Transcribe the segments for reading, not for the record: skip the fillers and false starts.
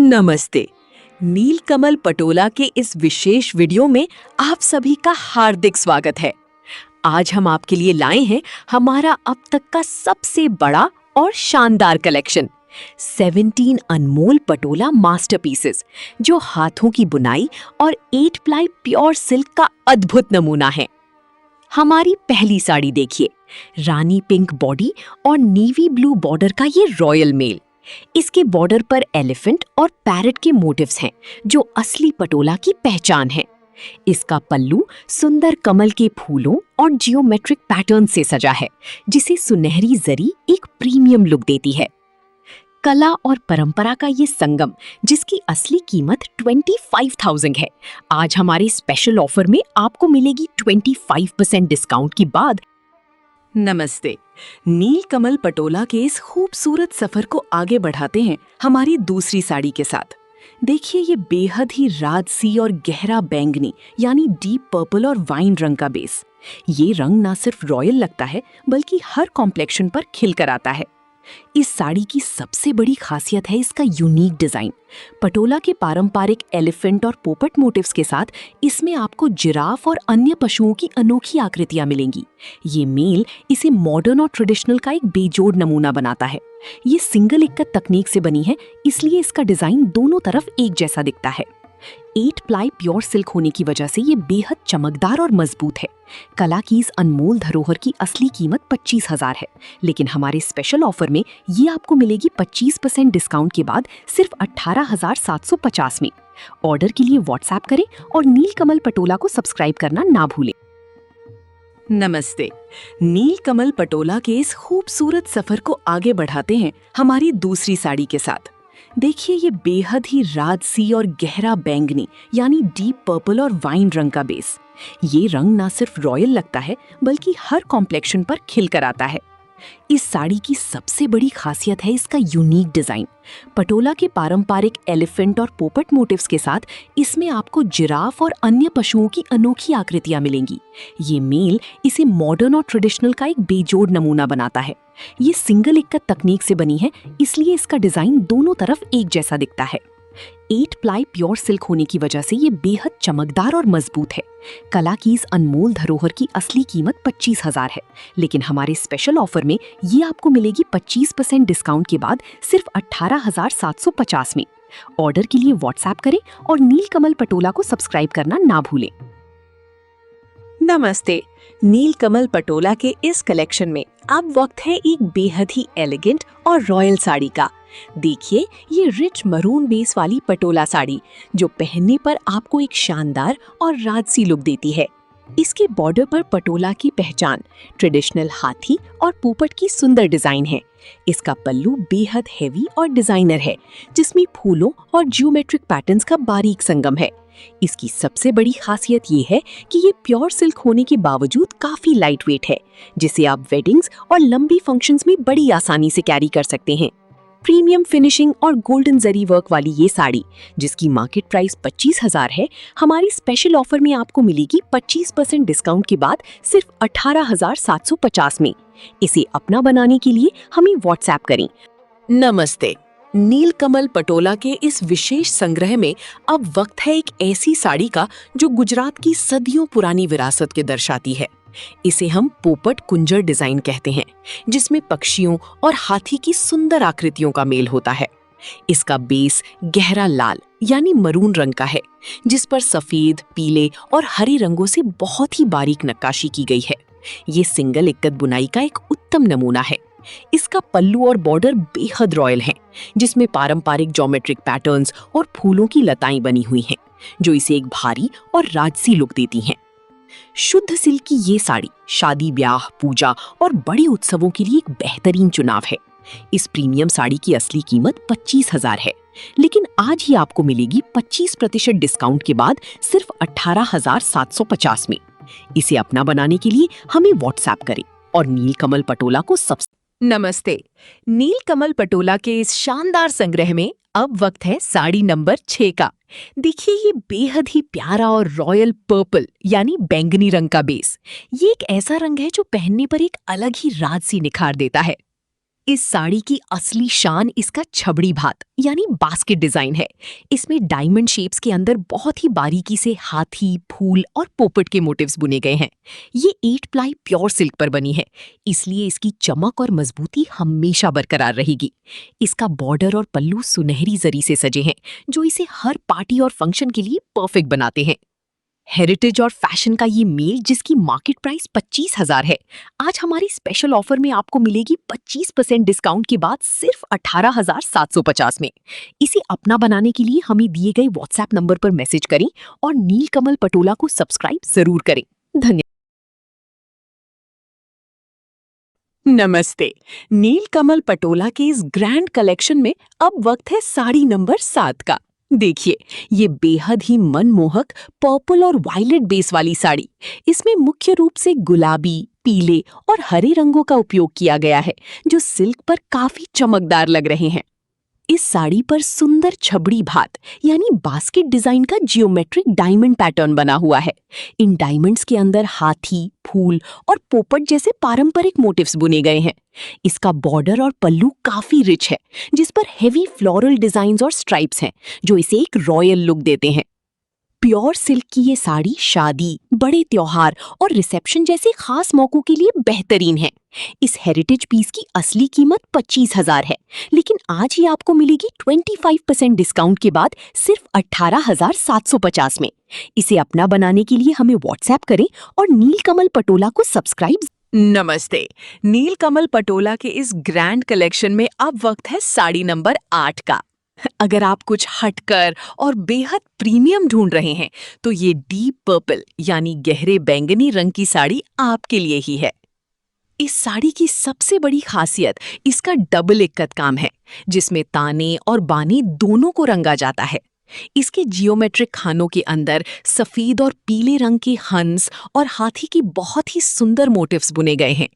नमस्ते। नीलकमल पटोला के इस विशेष वीडियो में आप सभी का हार्दिक स्वागत है। आज हम आपके लिए लाए हैं हमारा अब तक का सबसे बड़ा और शानदार कलेक्शन 17 अनमोल पटोला मास्टरपीसेस, जो हाथों की बुनाई और 8 प्लाई प्योर सिल्क का अद्भुत नमूना है। हमारी पहली साड़ी देखिए, रानी पिंक बॉडी और नेवी ब्लू बॉर्डर का ये रॉयल मेल। इसके बॉर्डर पर एलिफेंट और पैरट के मोटिव्स हैं, जो असली पटोला की पहचान है। इसका पल्लू सुंदर कमल के फूलों और जियोमेट्रिक पैटर्न से सजा है, जिसे सुनहरी जरी एक प्रीमियम लुक देती है। कला और परंपरा का ये संगम, जिसकी असली कीमत 25,000 है, आज हमारे स्पेशल ऑफर में आपको मिलेगी 25% डिस्काउंट के बाद। नमस्ते। नीलकमल पटोला के इस खूबसूरत सफर को आगे बढ़ाते हैं हमारी दूसरी साड़ी के साथ। देखिए, ये बेहद ही राजसी और गहरा बैंगनी यानी डीप पर्पल और वाइन रंग का बेस। ये रंग ना सिर्फ रॉयल लगता है, बल्कि हर कॉम्प्लेक्शन पर खिलकर आता है। इस साड़ी की सबसे बड़ी खासियत है इसका यूनिक डिजाइन। पटोला के पारंपरिक एलिफेंट और पोपट मोटिव्स के साथ इसमें आपको जिराफ और अन्य पशुओं की अनोखी आकृतियां मिलेंगी। ये मेल इसे मॉडर्न और ट्रेडिशनल का एक बेजोड़ नमूना बनाता है। ये सिंगल इक्कत तकनीक से बनी है, इसलिए इसका डिजाइन दोनों तरफ एक जैसा दिखता है। 8 प्लाई प्योर सिल्क होने की वजह से ये बेहद चमकदार और मजबूत है। कला की इस अनमोल धरोहर की असली कीमत 25,000 है, लेकिन हमारे स्पेशल ऑफर में ये आपको मिलेगी 25% डिस्काउंट के बाद सिर्फ 18,750 में। ऑर्डर के लिए व्हाट्सएप करें और नीलकमल पटोला को सब्सक्राइब करना ना भूलें। नमस्ते। नीलकमल पटोला के इस खूबसूरत सफर को आगे बढ़ाते हैं हमारी दूसरी साड़ी के साथ। देखिए, ये बेहद ही राजसी और गहरा बैंगनी यानी डीप पर्पल और वाइन रंग का बेस। ये रंग ना सिर्फ रॉयल लगता है, बल्कि हर कॉम्प्लेक्शन पर खिलकर आता है। इस साड़ी की सबसे बड़ी खासियत है इसका यूनिक डिजाइन। पटोला के पारंपरिक एलिफेंट और पोपट मोटिव्स के साथ इसमें आपको जिराफ और अन्य पशुओं की अनोखी आकृतियां मिलेंगी। ये मेल इसे मॉडर्न और ट्रेडिशनल का एक बेजोड़ नमूना बनाता है। ये सिंगल इक्कत तकनीक से बनी है, इसलिए इसका डिजाइन दोनों तरफ एक जैसा दिखता है। 8 प्लाई प्योर सिल्क होने की वजह से ये बेहद चमकदार और मजबूत है। कला की इस अनमोल धरोहर की असली कीमत 25,000 है, लेकिन हमारे स्पेशल ऑफर में ये आपको मिलेगी 25% डिस्काउंट के बाद सिर्फ 18,750 में। ऑर्डर के लिए व्हाट्सएप करें और नीलकमल पटोला को सब्सक्राइब करना ना भूलें। नमस्ते। नीलकमल पटोला के इस कलेक्शन में अब वक्त है एक बेहद ही एलिगेंट और रॉयल साड़ी का। देखिए, ये रिच मरून बेस वाली पटोला साड़ी, जो पहनने पर आपको एक शानदार और राजसी लुक देती है। इसके बॉर्डर पर पटोला की पहचान, ट्रेडिशनल हाथी और पोपट की सुंदर डिजाइन है। इसका पल्लू बेहद हेवी और डिजाइनर है, जिसमें फूलों और जियोमेट्रिक पैटर्न्स का बारीक संगम है। इसकी सबसे बड़ी खासियत ये है कि ये प्योर सिल्क होने के बावजूद काफी लाइट वेट है, जिसे आप वेडिंग्स और लंबी फंक्शंस में बड़ी आसानी से कैरी कर सकते हैं। प्रीमियम फिनिशिंग और गोल्डन जरी वर्क वाली ये साड़ी, जिसकी मार्केट प्राइस 25,000 है, हमारी स्पेशल ऑफर में आपको मिलेगी 25% डिस्काउंट के बाद सिर्फ 18,750 में। इसे अपना बनाने के लिए हमें व्हाट्सएप करें। नमस्ते। नीलकमल पटोला के इस विशेष संग्रह में अब वक्त है एक ऐसी साड़ी का जो गुजरात की सदियों पुरानी विरासत के दर्शाती है। इसे हम पोपट कुंजर डिजाइन कहते हैं, जिसमें पक्षियों और हाथी की सुंदर आकृतियों का मेल होता है। इसका बेस गहरा लाल यानी मरून रंग का है, जिस पर सफेद, पीले और हरे रंगों से बहुत ही बारीक नक्काशी की गई है। ये सिंगल इक्कत बुनाई का एक उत्तम नमूना है। इसका पल्लू और बॉर्डर बेहद रॉयल हैं, जिसमें पारंपरिक ज्योमेट्रिक पैटर्न्स और फूलों की लताएं बनी हुई हैं, जो इसे एक भारी और राजसी लुक देती हैं। शुद्ध सिल्क की ये साड़ी शादी, ब्याह, पूजा और बड़े उत्सवों के लिए एक बेहतरीन चुनाव है। इस प्रीमियम साड़ी की असली कीमत 25,000 है, लेकिन आज ही आपको मिलेगी 25% डिस्काउंट के बाद सिर्फ 18,750 में। इसे अपना बनाने के लिए हमें व्हाट्सएप करें और नीलकमल पटोला को नमस्ते। नीलकमल पटोला के इस शानदार संग्रह में अब वक्त है साड़ी नंबर 6 का। देखिए, ये बेहद ही प्यारा और रॉयल पर्पल यानी बैंगनी रंग का बेस। ये एक ऐसा रंग है जो पहनने पर एक अलग ही राजसी निखार देता है। इस साड़ी की असली शान इसका छबड़ी भात यानी बास्केट डिजाइन है। इसमें डायमंड शेप्स के अंदर बहुत ही बारीकी से हाथी, फूल और पोपट के मोटिव्स बुने गए हैं। ये 8 प्लाई प्योर सिल्क पर बनी है, इसलिए इसकी चमक और मजबूती हमेशा बरकरार रहेगी। इसका बॉर्डर और पल्लू सुनहरी जरी से सजे हैं, जो इसे हर पार्टी और फंक्शन के लिए परफेक्ट बनाते हैं। हेरिटेज और फैशन का ये मेल, जिसकी मार्केट प्राइस 25,000 है, आज हमारी स्पेशल ऑफर में आपको मिलेगी 25% डिस्काउंट के बाद सिर्फ 18,750 में। इसे अपना बनाने के लिए हमें दिए गए व्हाट्सएप नंबर पर मैसेज करें और नीलकमल पटोला को सब्सक्राइब जरूर करें। धन्यवाद। नमस्ते। नीलकमल पटोला के इस ग्रैंड कलेक्शन में अब वक्त है साड़ी नंबर 7 का। देखिए, ये बेहद ही मनमोहक पर्पल और वायलेट बेस वाली साड़ी। इसमें मुख्य रूप से गुलाबी, पीले और हरे रंगों का उपयोग किया गया है, जो सिल्क पर काफी चमकदार लग रहे हैं। इस साड़ी पर सुंदर छबड़ी भात यानी बास्केट डिजाइन का जियोमेट्रिक डायमंड पैटर्न बना हुआ है। इन डायमंड्स के अंदर हाथी, फूल और पोपट जैसे पारंपरिक मोटिव्स बुने गए हैं। इसका बॉर्डर और पल्लू काफी रिच है, जिस पर हेवी फ्लोरल डिजाइन्स और स्ट्राइप्स हैं, जो इसे एक रॉयल लुक देते हैं। प्योर सिल्क की ये साड़ी शादी, बड़े त्योहार और रिसेप्शन जैसे खास मौकों के लिए बेहतरीन है। इस हेरिटेज पीस की असली कीमत 25,000 है, लेकिन आज ये आपको मिलेगी 25% डिस्काउंट के बाद सिर्फ 18,750 में। इसे अपना बनाने के लिए हमें व्हाट्सएप करें और नीलकमल पटोला को सब्सक्राइब। नमस्ते। नीलकमल पटोला के इस ग्रैंड कलेक्शन में अब वक्त है साड़ी नंबर 8 का। अगर आप कुछ हटकर और बेहद प्रीमियम ढूंढ रहे हैं, तो ये डीप पर्पल यानी गहरे बैंगनी रंग की साड़ी आपके लिए ही है। इस साड़ी की सबसे बड़ी खासियत इसका डबल इक्कत काम है, जिसमें ताने और बाने दोनों को रंगा जाता है। इसके जियोमेट्रिक खानों के अंदर सफेद और पीले रंग के हंस और हाथी की बहुत ही सुंदर मोटिव्स बुने गए हैं।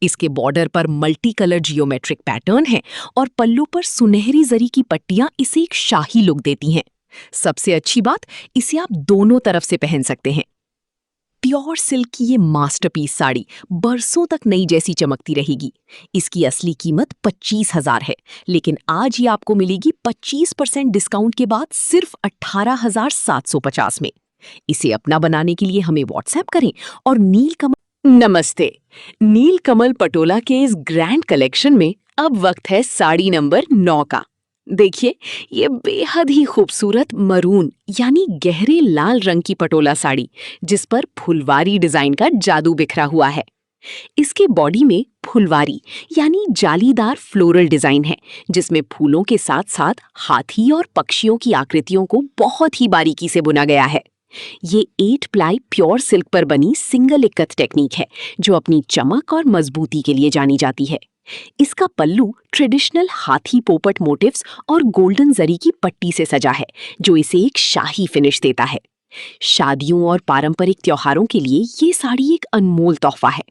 इसके बॉर्डर पर मल्टी कलर जियोमेट्रिक पैटर्न है और पल्लू पर सुनहरी जरी की पट्टियां इसे एक शाही लुक देती हैं। सबसे अच्छी बात, इसे आप दोनों तरफ से पहन सकते हैं। प्योर सिल्क की ये मास्टरपीस साड़ी बरसों तक नई जैसी चमकती रहेगी। इसकी असली कीमत 25,000 है, लेकिन आज ये आपको मिलेगी 25% डिस्काउंट के बाद सिर्फ 18,750 में। इसे अपना बनाने के लिए हमें व्हाट्सएप करें और नीलकमल। नमस्ते। नीलकमल पटोला के इस ग्रैंड कलेक्शन में अब वक्त है साड़ी नंबर 9 का। देखिए, ये बेहद ही खूबसूरत मरून यानी गहरे लाल रंग की पटोला साड़ी, जिस पर फुलवारी डिजाइन का जादू बिखरा हुआ है। इसके बॉडी में फुलवारी यानी जालीदार फ्लोरल डिजाइन है, जिसमें फूलों के साथ साथ हाथी और पक्षियों की आकृतियों को बहुत ही बारीकी से बुना गया है। ये 8 प्लाई प्योर सिल्क पर बनी सिंगल इक्कत टेक्निक है, जो अपनी चमक और मजबूती के लिए जानी जाती है। इसका पल्लू ट्रेडिशनल हाथी पोपट मोटिव्स और गोल्डन जरी की पट्टी से सजा है, जो इसे एक शाही फिनिश देता है। शादियों और पारंपरिक त्योहारों के लिए ये साड़ी एक अनमोल तोहफा है।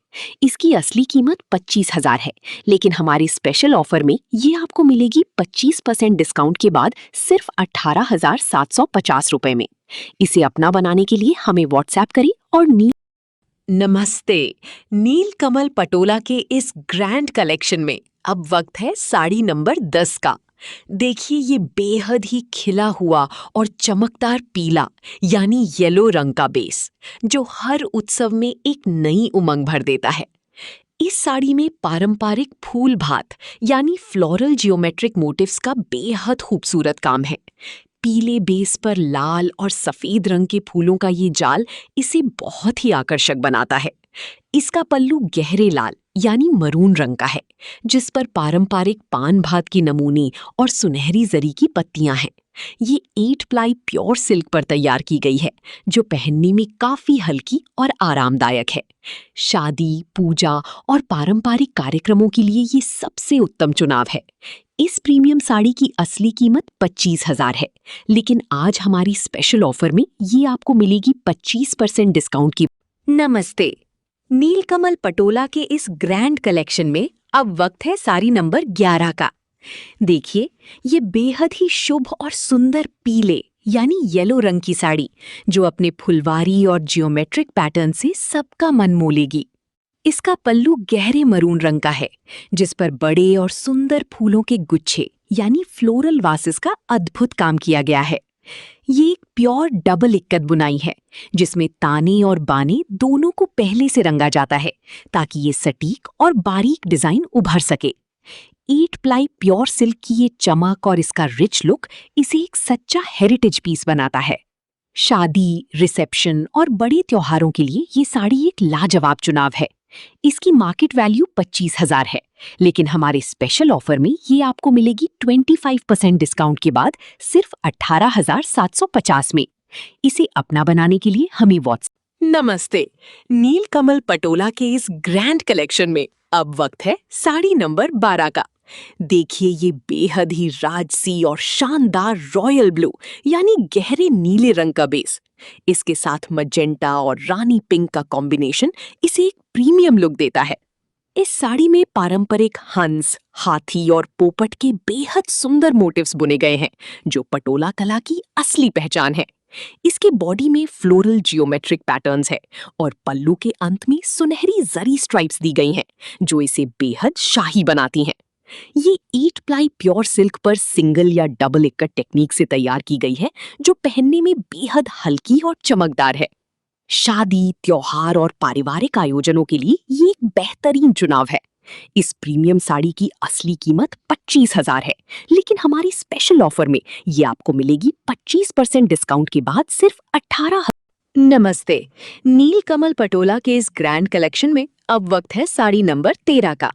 इसकी असली कीमत 25,000 है, लेकिन हमारे स्पेशल ऑफर में ये आपको मिलेगी 25% डिस्काउंट के बाद सिर्फ 18,750 रुपए में। इसे अपना बनाने के लिए हमें व्हाट्सएप करें और नमस्ते। नीलकमल पटोला के इस ग्रैंड कलेक्शन में अब वक्त है साड़ी नंबर 10 का। देखिए, ये बेहद ही खिला हुआ और चमकदार पीला यानी येलो रंग का बेस, जो हर उत्सव में एक नई उमंग भर देता है। इस साड़ी में पारंपरिक फूल भात यानी फ्लोरल जियोमेट्रिक मोटिव्स का बेहद खूबसूरत काम है। पीले बेस पर लाल और सफेद रंग के फूलों का ये जाल इसे बहुत ही आकर्षक बनाता है। इसका पल्लू गहरे लाल यानी मरून रंग का है, जिस पर पारंपरिक पान भात के नमूने और सुनहरी जरी की पत्तियां हैं। ये 8 प्लाई प्योर सिल्क पर तैयार की गई है, जो पहनने में काफी हल्की और आरामदायक है। शादी, पूजा और पारंपरिक कार्यक्रमों के लिए ये सबसे उत्तम चुनाव है। इस प्रीमियम साड़ी की असली कीमत 25,000 है, लेकिन आज हमारी स्पेशल ऑफर में ये आपको मिलेगी 25% डिस्काउंट की। नमस्ते। नीलकमल पटोला के इस ग्रैंड कलेक्शन में अब वक्त है साड़ी नंबर 11 का। देखिए, ये बेहद ही शुभ और सुंदर पीले यानी येलो रंग की साड़ी, जो अपने फुलवारी और जियोमेट्रिक पैटर्न से सबका मन मोलेगी। इसका पल्लू गहरे मरून रंग का है, जिस पर बड़े और सुंदर फूलों के गुच्छे यानी फ्लोरल वासेस का अद्भुत काम किया गया है। ये एक प्योर डबल इक्कत बुनाई है, जिसमें ताने और बाने दोनों को पहले से रंगा जाता है ताकि ये सटीक और बारीक डिजाइन उभर सके। 8 प्लाई प्योर सिल्क की ये चमक और इसका रिच लुक इसे एक सच्चा हेरिटेज पीस बनाता है। शादी, रिसेप्शन और बड़े त्योहारों के लिए ये साड़ी एक लाजवाब चुनाव है। इसकी मार्केट वैल्यू 25,000 है, लेकिन हमारे स्पेशल ऑफर में ये आपको मिलेगी 25% डिस्काउंट के बाद सिर्फ 18,750 में। इसे अपना बनाने के लिए हमें व्हाट्सएप। नमस्ते। नीलकमल पटोला के इस ग्रैंड कलेक्शन में अब वक्त है साड़ी नंबर 12 का। देखिए ये बेहद ही राजसी और शानदार रॉयल ब्लू यानी गहरे नीले रंग का बेस, इसके साथ मजेंटा और रानी पिंक का कॉम्बिनेशन इसे एक प्रीमियम लुक देता है। इस साड़ी में पारंपरिक हंस, हाथी और पोपट के बेहद सुंदर मोटिव्स बुने गए हैं, जो पटोला कला की असली पहचान है। इसके बॉडी में फ्लोरल जियोमेट्रिक पैटर्न्स है और पल्लू के अंत में सुनहरी जरी स्ट्राइप्स दी गई हैं, जो इसे बेहद शाही बनाती हैं। ये 8 प्लाई प्योर सिल्क पर सिंगल या डबल इक्कत टेक्निक से तैयार की गई है, जो पहनने में बेहद हल्की और चमकदार है। शादी, त्योहार और पारिवारिक आयोजनों के लिए ये एक बेहतरीन चुनाव है। इस प्रीमियम साड़ी की असली कीमत 25,000 है, लेकिन हमारी स्पेशल ऑफर में ये आपको मिलेगी 25% डिस्काउंट के बाद सिर्फ 18,000। नमस्ते। नीलकमल पटोला के इस ग्रैंड कलेक्शन में अब वक्त है साड़ी नंबर 13 का।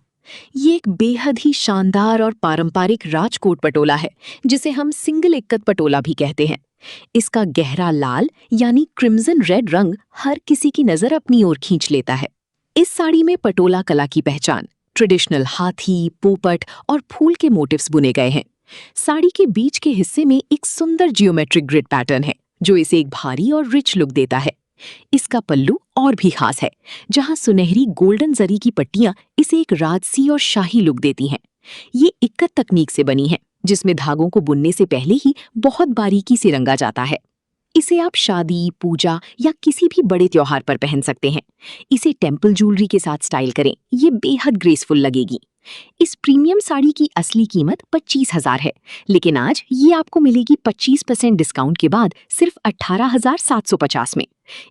ये एक बेहद ही शानदार और पारंपरिक राजकोट पटोला है, जिसे हम सिंगल इक्कत पटोला भी कहते हैं। इसका गहरा लाल यानी क्रिम्सन रेड रंग हर किसी की नजर अपनी ओर खींच लेता है। इस साड़ी में पटोला कला की पहचान ट्रेडिशनल हाथी, पोपट और फूल के मोटिव्स बुने गए हैं। साड़ी के बीच के हिस्से में एक सुंदर जियोमेट्रिक ग्रिड पैटर्न है, जो इसे एक भारी और रिच लुक देता है। इसका पल्लू और भी खास है, जहां सुनहरी गोल्डन जरी की पट्टियां इसे एक राजसी और शाही लुक देती हैं। ये इक्कत तकनीक से बनी है, जिसमें धागों को बुनने से पहले ही बहुत बारीकी से रंगा जाता है। इसे आप शादी, पूजा या किसी भी बड़े त्योहार पर पहन सकते हैं। इसे टेम्पल ज्वेलरी के साथ स्टाइल करें, ये बेहद ग्रेसफुल लगेगी। इस प्रीमियम साड़ी की असली कीमत 25,000 है, लेकिन आज ये आपको मिलेगी 25% डिस्काउंट के बाद सिर्फ 18,750 में।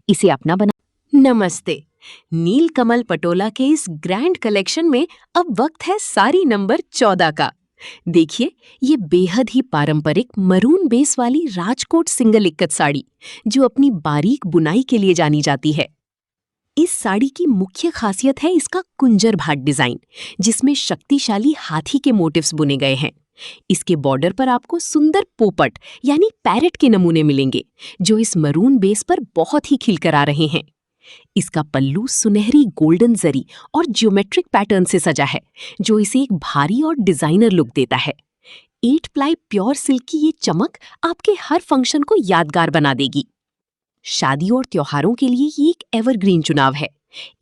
इसे अपना बना। नमस्ते। नीलकमल पटोला के इस ग्रैंड कलेक्शन में अब वक्त है साड़ी नंबर 14 का। देखिए ये बेहद ही पारंपरिक मरून बेस वाली राजकोट सिंगल इक्कत साड़ी, जो अपनी बारीक बुनाई के लिए जानी जाती है। इस साड़ी की मुख्य खासियत है इसका कुंजर भाट डिजाइन, जिसमें शक्तिशाली हाथी के मोटिव्स बुने गए हैं। इसके बॉर्डर पर आपको सुंदर पोपट यानी पैरेट के नमूने मिलेंगे, जो इस मरून बेस पर बहुत ही खिलकर आ रहे हैं। इसका पल्लू सुनहरी गोल्डन जरी और ज्योमेट्रिक पैटर्न से सजा है, जो इसे एक भारी और डिजाइनर लुक देता है। 8 प्लाई प्योर सिल्क की ये चमक आपके हर फंक्शन को यादगार बना देगी। शादी और त्योहारों के लिए ये एक एवरग्रीन चुनाव है।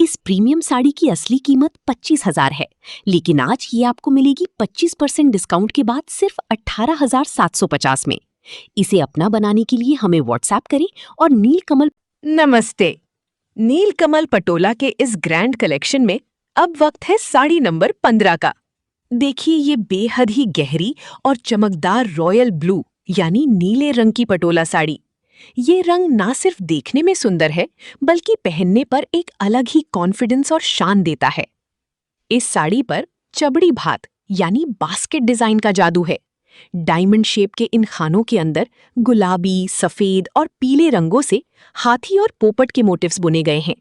इस प्रीमियम साड़ी की असली कीमत 25,000 है, लेकिन आज ये आपको मिलेगी 25% डिस्काउंट के बाद सिर्फ 18,750 में। इसे अपना बनाने के लिए हमें व्हाट्सएप करें और नीलकमल। नमस्ते। नीलकमल पटोला के इस ग्रैंड कलेक्शन में अब वक्त है साड़ी नंबर 15 का। देखिए ये बेहद ही गहरी और चमकदार रॉयल ब्लू यानी नीले रंग की पटोला साड़ी। ये रंग ना सिर्फ देखने में सुंदर है, बल्कि पहनने पर एक अलग ही कॉन्फिडेंस और शान देता है। इस साड़ी पर चबड़ी भात यानी बास्केट डिजाइन का जादू है। डायमंड शेप के इन खानों के अंदर गुलाबी, सफेद और पीले रंगों से हाथी और पोपट के मोटिव्स बुने गए हैं।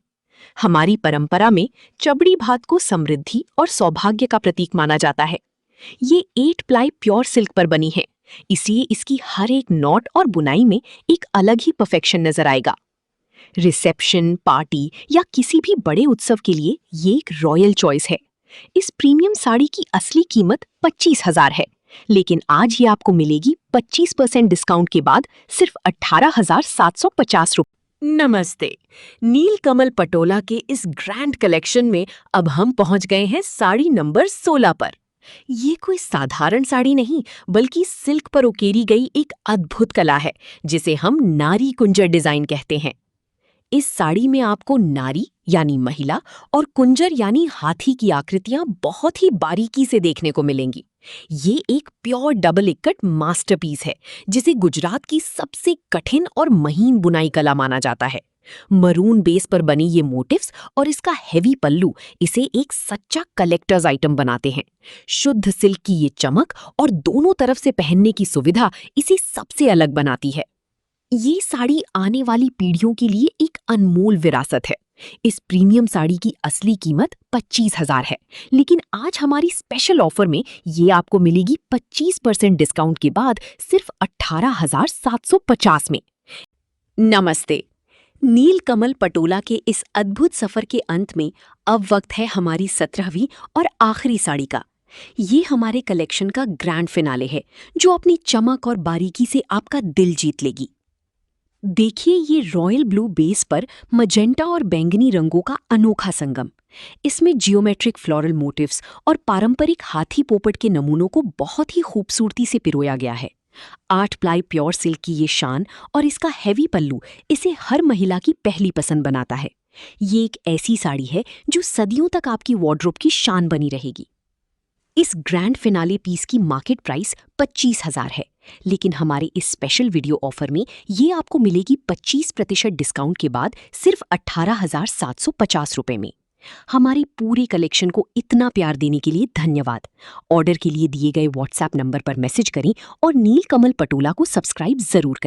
हमारी परंपरा में चबड़ी भात को समृद्धि और सौभाग्य का प्रतीक माना जाता है। ये 8 प्लाई प्योर सिल्क पर बनी है, इसलिए इसकी हर एक नॉट और बुनाई में एक अलग ही परफेक्शन नजर आएगा। रिसेप्शन, पार्टी या किसी भी बड़े उत्सव के लिए ये एक रॉयल चॉइस है। इस प्रीमियम साड़ी की असली कीमत 25,000 है, लेकिन आज ये आपको मिलेगी 25% डिस्काउंट के बाद सिर्फ 18,750 रुपये। नमस्ते। नीलकमल पटोला के इस ग्रैंड कलेक्शन में अब हम पहुंच गए हैं साड़ी नंबर 16 पर। ये कोई साधारण साड़ी नहीं, बल्कि सिल्क पर उकेरी गई एक अद्भुत कला है, जिसे हम नारी कुंजर डिजाइन कहते हैं। इस साड़ी में आपको नारी यानी महिला और कुंजर यानी हाथी की आकृतियां बहुत ही बारीकी से देखने को मिलेंगी। ये एक प्योर डबल इक्कट मास्टरपीस है, जिसे गुजरात की सबसे कठिन और महीन बुनाई कला माना जाता है। मरून बेस पर बनी ये मोटिव्स और इसका हेवी पल्लू इसे एक सच्चा कलेक्टर्स आइटम बनाते हैं। शुद्ध सिल्क की ये चमक और दोनों तरफ से पहनने की सुविधा इसे सबसे अलग बनाती है। ये साड़ी आने वाली पीढ़ियों के लिए एक अनमोल विरासत है। इस प्रीमियम साड़ी की असली कीमत 25,000 है, लेकिन आज हमारी स्पेशल ऑफर में ये आपको मिलेगी 25% डिस्काउंट के बाद सिर्फ 18,750 में। नमस्ते। नीलकमल पटोला के इस अद्भुत सफर के अंत में अब वक्त है हमारी 17वीं और आखिरी साड़ी का। ये हमारे कलेक्शन का ग्रैंड फिनाले है, जो अपनी चमक और बारीकी से आपका दिल जीत लेगी। देखिए ये रॉयल ब्लू बेस पर मजेंटा और बैंगनी रंगों का अनोखा संगम। इसमें जियोमेट्रिक फ्लोरल मोटिव्स और पारंपरिक हाथी पोपट के नमूनों को बहुत ही खूबसूरती से पिरोया गया है। 8 प्लाई प्योर सिल्क की ये शान और इसका हैवी पल्लू इसे हर महिला की पहली पसंद बनाता है। ये एक ऐसी साड़ी है जो सदियों तक आपकी वार्डरोब की शान बनी रहेगी। इस ग्रैंड फिनाले पीस की मार्केट प्राइस 25,000 है, लेकिन हमारे इस स्पेशल वीडियो ऑफर में ये आपको मिलेगी 25% डिस्काउंट के बाद सिर्फ 18,750 रुपए में। हमारी पूरे कलेक्शन को इतना प्यार देने के लिए धन्यवाद। ऑर्डर के लिए दिए गए व्हाट्सएप नंबर पर मैसेज करें और नीलकमल पटोला को सब्सक्राइब जरूर करें।